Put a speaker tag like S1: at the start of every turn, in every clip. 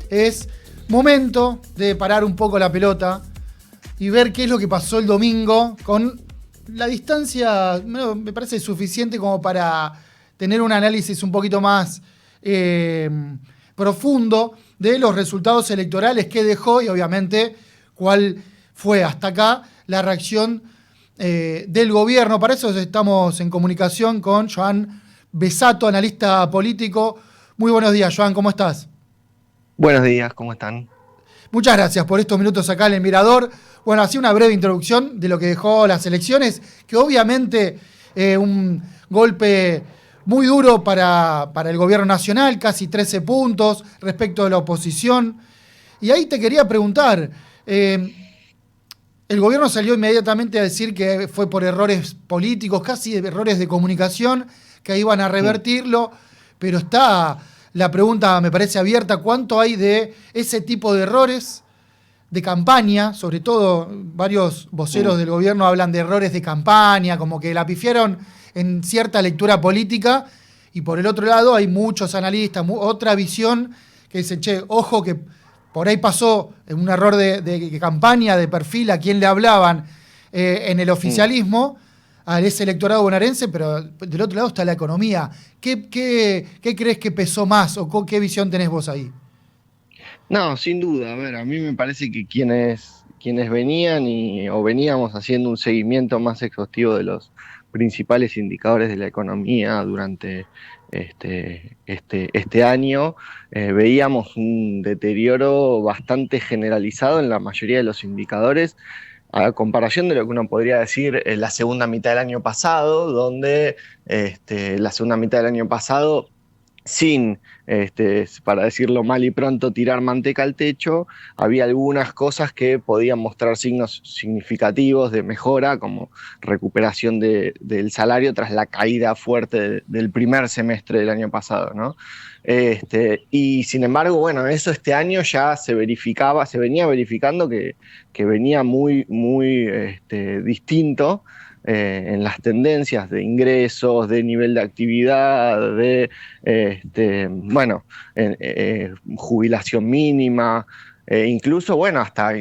S1: es momento de parar un poco la pelota y ver qué es lo que pasó el domingo con la distancia, me parece suficiente como para tener un análisis un poquito más profundo de los resultados electorales que dejó y obviamente cuál fue hasta acá la reacción del gobierno. Para eso estamos en comunicación con Joan Besato, analista político. Muy buenos días, Joan, ¿cómo estás?
S2: Buenos días, ¿cómo están?
S1: Muchas gracias por estos minutos acá en el Mirador. Bueno, así una breve introducción de lo que dejó las elecciones, que obviamente un golpe muy duro para el gobierno nacional, casi 13 puntos respecto de la oposición. Y ahí te quería preguntar, el gobierno salió inmediatamente a decir que fue por errores políticos, casi errores de comunicación, que iban a
S2: Mm,
S1: revertirlo, pero está la pregunta, me parece abierta, ¿cuánto hay de ese tipo de errores de campaña? Sobre todo varios voceros
S2: mm,
S1: del gobierno hablan de errores de campaña, como que la pifiaron en cierta lectura política, y por el otro lado hay muchos analistas, otra visión que dicen, che, ojo que por ahí pasó un error de campaña, de perfil, a quién le hablaban en el
S2: mm.
S1: oficialismo, a ese electorado bonaerense, pero del otro lado está la economía. ¿Qué crees que pesó más o qué visión tenés vos ahí?
S2: No, sin duda, a ver, a mí me parece que quienes venían o veníamos haciendo un seguimiento más exhaustivo de los principales indicadores de la economía durante este año, veíamos un deterioro bastante generalizado en la mayoría de los indicadores, a comparación de lo que uno podría decir en la segunda mitad del año pasado, donde la segunda mitad del año pasado sin, para decirlo mal y pronto, tirar manteca al techo, había algunas cosas que podían mostrar signos significativos de mejora, como recuperación del salario tras la caída fuerte del primer semestre del año pasado, ¿no? Y sin embargo, bueno, eso este año ya se verificaba, se venía verificando que venía muy distinto en las tendencias de ingresos, de nivel de actividad, bueno, jubilación mínima, incluso, bueno, hasta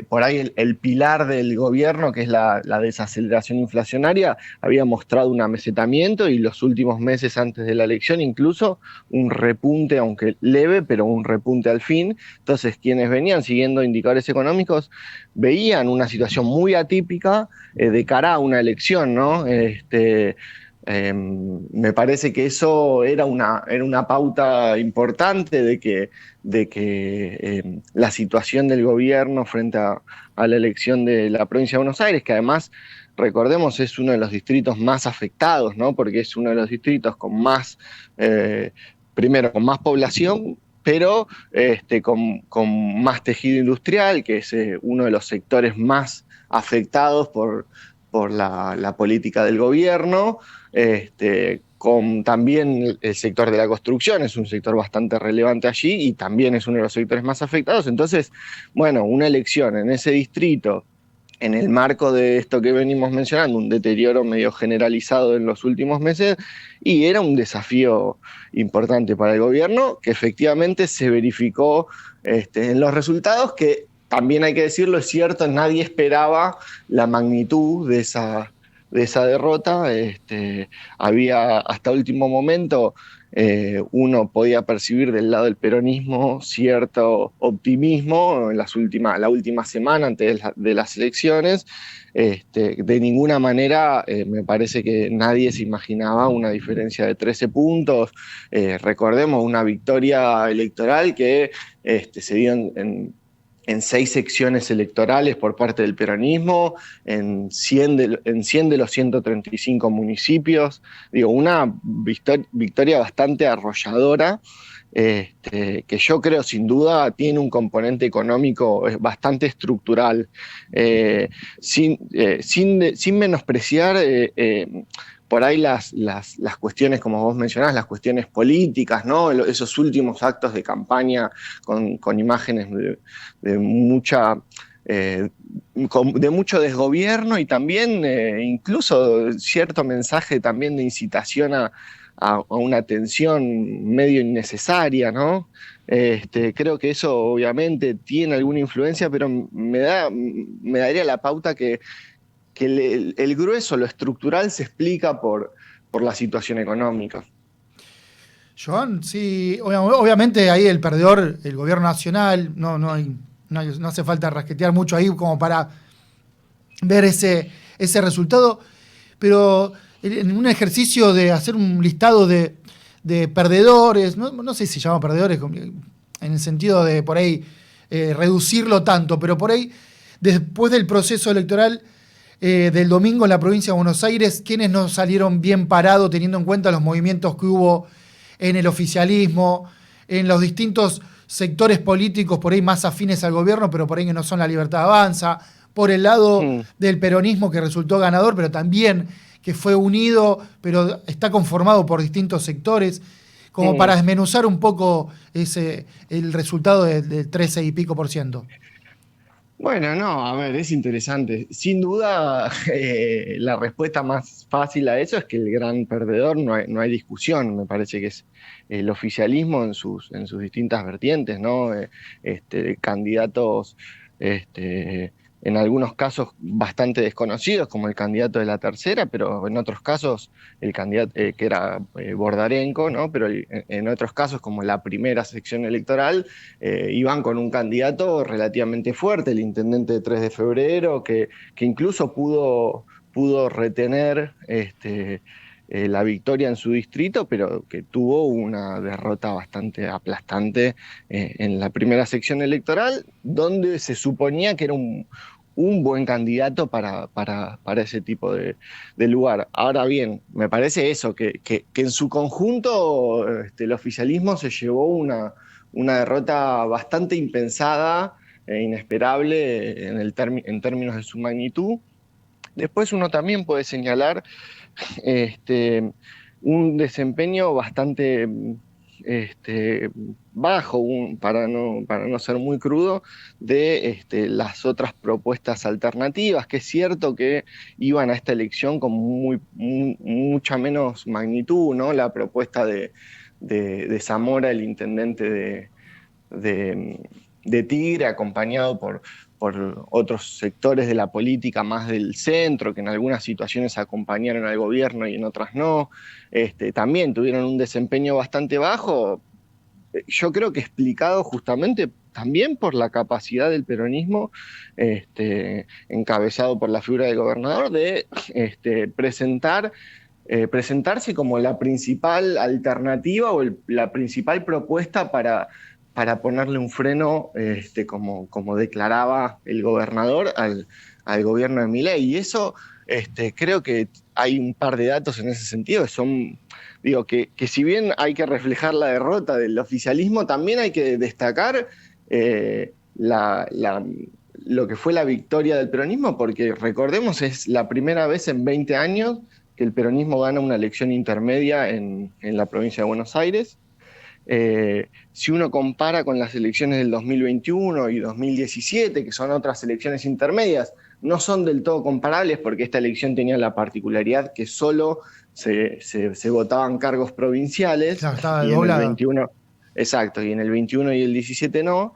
S2: por ahí el pilar del gobierno, que es la desaceleración inflacionaria, había mostrado un amesetamiento y los últimos meses antes de la elección incluso un repunte, aunque leve, pero un repunte al fin. Entonces, quienes venían siguiendo indicadores económicos veían una situación muy atípica de cara a una elección, ¿no? Me parece que eso era una pauta importante de que la situación del gobierno frente a la elección de la provincia de Buenos Aires, que además, recordemos, es uno de los distritos más afectados, ¿no? Porque es uno de los distritos con más, primero, con más población, pero con más tejido industrial, que es uno de los sectores más afectados por la política del gobierno, con también el sector de la construcción, es un sector bastante relevante allí y también es uno de los sectores más afectados. Entonces, bueno, una elección en ese distrito, en el marco de esto que venimos mencionando, un deterioro medio generalizado en los últimos meses, y era un desafío importante para el gobierno, que efectivamente se verificó en los resultados, que también hay que decirlo, es cierto, nadie esperaba la magnitud de esa derrota. Había hasta último momento, uno podía percibir del lado del peronismo cierto optimismo en la última semana antes de las elecciones. De ninguna manera me parece que nadie se imaginaba una diferencia de 13 puntos. Recordemos una victoria electoral que se dio en 6 secciones electorales por parte del peronismo, en 100 de los 135 municipios. Digo, una victoria bastante arrolladora, que yo creo sin duda tiene un componente económico bastante estructural, sin menospreciar por ahí las cuestiones, como vos mencionás, las cuestiones políticas, ¿no? Esos últimos actos de campaña con imágenes de mucha eh, de mucho desgobierno y también incluso cierto mensaje también de incitación a una tensión medio innecesaria, ¿no? Creo que eso obviamente tiene alguna influencia, pero me daría la pauta que el grueso, lo estructural, se explica por la situación económica.
S1: Joan, sí, obviamente ahí el perdedor, el gobierno nacional, no hace falta rasquetear mucho ahí como para ver ese resultado, pero en un ejercicio de hacer un listado de perdedores, no sé si se llama perdedores en el sentido de por ahí reducirlo tanto, pero por ahí después del proceso electoral del domingo en la provincia de Buenos Aires, ¿quiénes no salieron bien parados teniendo en cuenta los movimientos que hubo en el oficialismo, en los distintos sectores políticos por ahí más afines al gobierno, pero por ahí que no son la Libertad Avanza, por el lado
S2: Mm,
S1: del peronismo que resultó ganador, pero también que fue unido, pero está conformado por distintos sectores, como para
S2: mm.
S1: desmenuzar un poco el resultado del 13 y pico por ciento.
S2: Bueno, no, a ver, es interesante. Sin duda, la respuesta más fácil a eso es que el gran perdedor, no hay discusión, me parece que es el oficialismo en sus distintas vertientes, ¿no? Candidatos, este, en algunos casos bastante desconocidos, como el candidato de la tercera, pero en otros casos el candidato que era Bordarenko, ¿no? Pero en otros casos, como la primera sección electoral, iban con un candidato relativamente fuerte, el intendente de 3 de febrero, que incluso pudo retener la victoria en su distrito, pero que tuvo una derrota bastante aplastante en la primera sección electoral, donde se suponía que era un buen candidato para ese tipo de lugar. Ahora bien, me parece eso, que en su conjunto el oficialismo se llevó una derrota bastante impensada e inesperable en términos de su magnitud. Después uno también puede señalar este, un desempeño bastante bajo, para no ser muy crudo, de las otras propuestas alternativas, que es cierto que iban a esta elección con mucha menos magnitud, ¿no? La propuesta de Zamora, el intendente de, de Tigre, acompañado por otros sectores de la política más del centro, que en algunas situaciones acompañaron al gobierno y en otras no. También tuvieron un desempeño bastante bajo, yo creo que explicado justamente también por la capacidad del peronismo, encabezado por la figura del gobernador, de presentarse como la principal alternativa o la principal propuesta para ponerle un freno, como declaraba el gobernador, al gobierno de Milei. Y eso, creo que hay un par de datos en ese sentido que son, digo, que si bien hay que reflejar la derrota del oficialismo, también hay que destacar lo que fue la victoria del peronismo, porque recordemos, es la primera vez en 20 años que el peronismo gana una elección intermedia en la provincia de Buenos Aires. Si uno compara con las elecciones del 2021 y 2017, que son otras elecciones intermedias, no son del todo comparables porque esta elección tenía la particularidad que solo se votaban cargos provinciales
S1: Claro, estaba
S2: y en el
S1: doblada.
S2: 21, exacto, y en el 21 y el 17 no.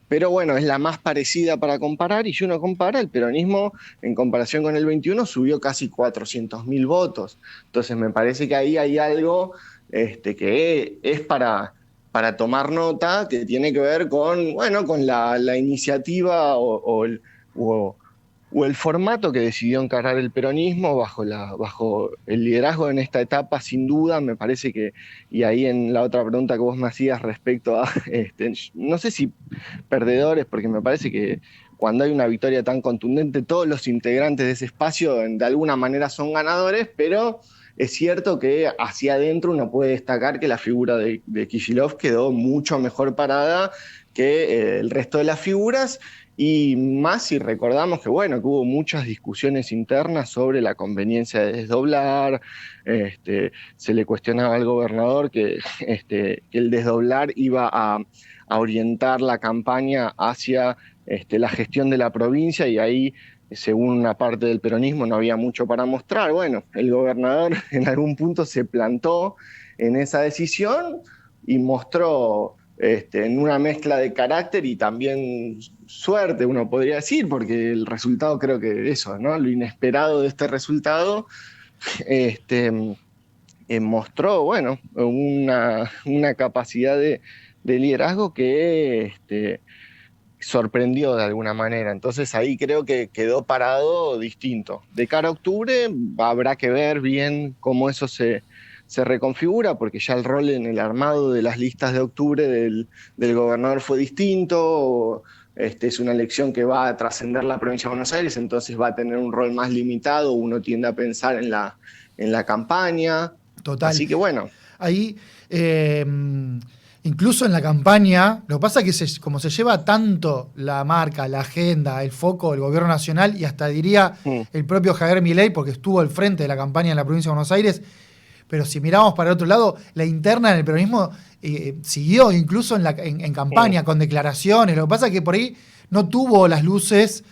S2: Pero bueno, es la más parecida para comparar, y si uno compara, el peronismo en comparación con el 21 subió casi 400.000 votos. Entonces me parece que ahí hay algo que es para tomar nota, que tiene que ver con, bueno, con la iniciativa o el formato que decidió encarar el peronismo bajo el liderazgo en esta etapa, sin duda. Me parece que, y ahí en la otra pregunta que vos me hacías respecto a, no sé si perdedores, porque me parece que cuando hay una victoria tan contundente, todos los integrantes de ese espacio de alguna manera son ganadores, pero es cierto que hacia adentro uno puede destacar que la figura de Kicillof quedó mucho mejor parada que el resto de las figuras, y más si recordamos que, bueno, que hubo muchas discusiones internas sobre la conveniencia de desdoblar. Se le cuestionaba al gobernador que el desdoblar iba a orientar la campaña hacia la gestión de la provincia, y ahí, según una parte del peronismo, no había mucho para mostrar. Bueno, el gobernador en algún punto se plantó en esa decisión y mostró en una mezcla de carácter y también suerte, uno podría decir, porque el resultado creo que eso, ¿no? Lo inesperado de este resultado este, mostró, bueno, una capacidad de liderazgo que sorprendió de alguna manera. Entonces ahí creo que quedó parado distinto. De cara a octubre habrá que ver bien cómo eso se reconfigura, porque ya el rol en el armado de las listas de octubre del gobernador fue distinto. Es una elección que va a trascender la provincia de Buenos Aires, entonces va a tener un rol más limitado. Uno tiende a pensar en la campaña.
S1: Total.
S2: Así que bueno.
S1: Ahí, incluso en la campaña, lo que pasa es que como se lleva tanto la marca, la agenda, el foco del gobierno nacional y hasta diría el propio Javier Milei, porque estuvo al frente de la campaña en la provincia de Buenos Aires, pero si miramos para el otro lado, la interna en el peronismo siguió incluso en campaña, con declaraciones. Lo que pasa es que por ahí no tuvo las luces,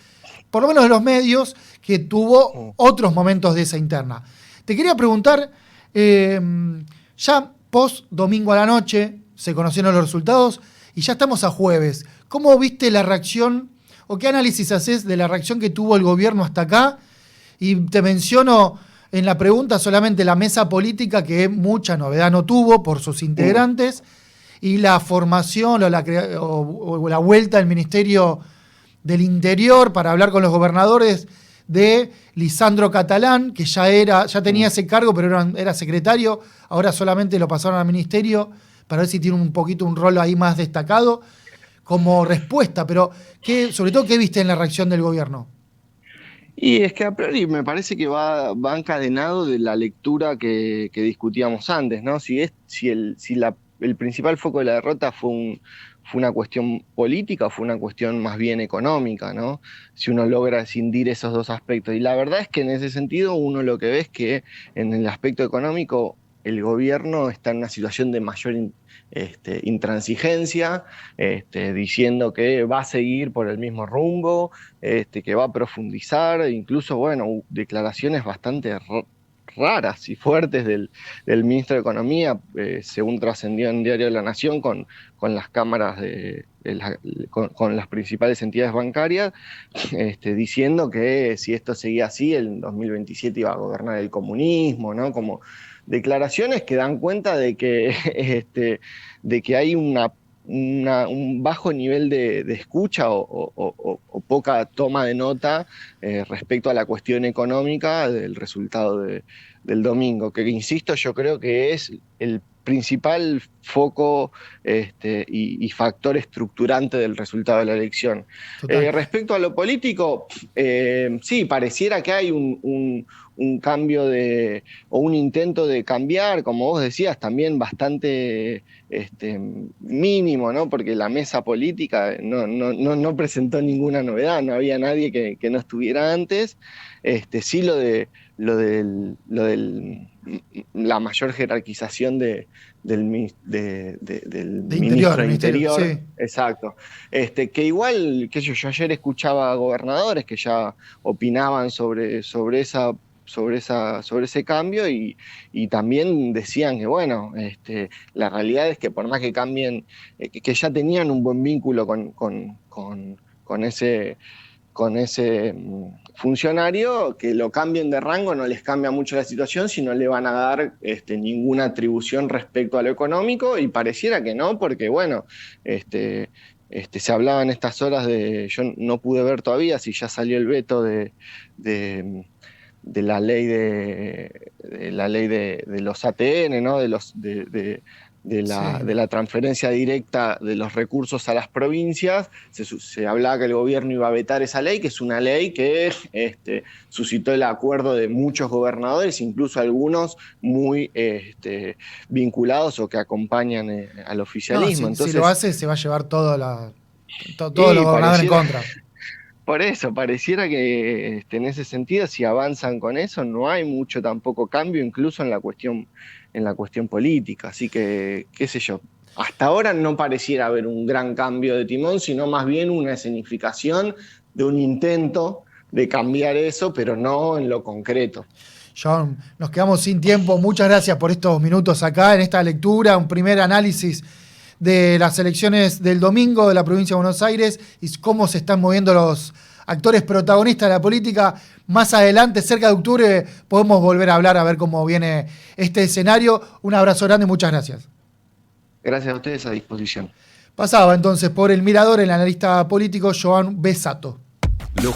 S1: por lo menos de los medios, que tuvo otros momentos de esa interna. Te quería preguntar, ya post domingo a la noche se conocieron los resultados y ya estamos a jueves. ¿Cómo viste la reacción o qué análisis haces de la reacción que tuvo el gobierno hasta acá? Y te menciono en la pregunta solamente la mesa política, que mucha novedad no tuvo por sus integrantes, y la formación o la vuelta al Ministerio del Interior para hablar con los gobernadores de Lisandro Catalán, que ya tenía ese cargo, pero era secretario, ahora solamente lo pasaron al ministerio para ver si tiene un poquito un rol ahí más destacado como respuesta. Pero, sobre todo, ¿qué viste en la reacción del gobierno?
S2: Y es que a priori me parece que va encadenado de la lectura que discutíamos antes, ¿no? Si el principal foco de la derrota fue una cuestión política o fue una cuestión más bien económica, ¿no? Si uno logra escindir esos dos aspectos. Y la verdad es que en ese sentido uno lo que ve es que en el aspecto económico el gobierno está en una situación de mayor intransigencia, diciendo que va a seguir por el mismo rumbo, que va a profundizar, incluso, bueno, declaraciones bastante raras y fuertes del ministro de Economía, según trascendió en Diario de la Nación, con las cámaras con las principales entidades bancarias, diciendo que si esto seguía así, en 2027 iba a gobernar el comunismo, ¿no? Como declaraciones que dan cuenta de que hay un bajo nivel de escucha o poca toma de nota respecto a la cuestión económica del resultado del domingo, que insisto, yo creo que es el principal foco y factor estructurante del resultado de la elección. Respecto a lo político, sí, pareciera que hay un cambio o un intento de cambiar, como vos decías, también bastante mínimo, ¿no? Porque la mesa política no presentó ninguna novedad, no había nadie que no estuviera antes. Sí, la mayor jerarquización del ministro de Interior,
S1: sí.
S2: exacto. Que igual, yo ayer escuchaba a gobernadores que ya opinaban sobre ese cambio y también decían que, bueno, la realidad es que por más que cambien, que ya tenían un buen vínculo con ese funcionario, que lo cambien de rango no les cambia mucho la situación, si no le van a dar ninguna atribución respecto a lo económico, y pareciera que no, porque bueno, se hablaba en estas horas yo no pude ver todavía si ya salió el veto de la ley de los ATN, ¿no? De la transferencia directa de los recursos a las provincias. Se hablaba que el gobierno iba a vetar esa ley, que es una ley que suscitó el acuerdo de muchos gobernadores, incluso algunos muy vinculados o que acompañan al oficialismo.
S1: No,
S2: Entonces,
S1: si lo hace, se va a llevar todos los gobernadores en contra.
S2: Por eso, pareciera que en ese sentido, si avanzan con eso, no hay mucho tampoco cambio, incluso en la cuestión política. Así que, qué sé yo, hasta ahora no pareciera haber un gran cambio de timón, sino más bien una escenificación de un intento de cambiar eso, pero no en lo concreto.
S1: Ya nos quedamos sin tiempo. Muchas gracias por estos minutos acá en esta lectura, un primer análisis de las elecciones del domingo de la provincia de Buenos Aires y cómo se están moviendo los actores protagonistas de la política. Más adelante, cerca de octubre, podemos volver a hablar a ver cómo viene este escenario. Un abrazo grande y muchas gracias.
S2: Gracias a ustedes, a disposición.
S1: Pasaba entonces por El Mirador el analista político Joan Besato.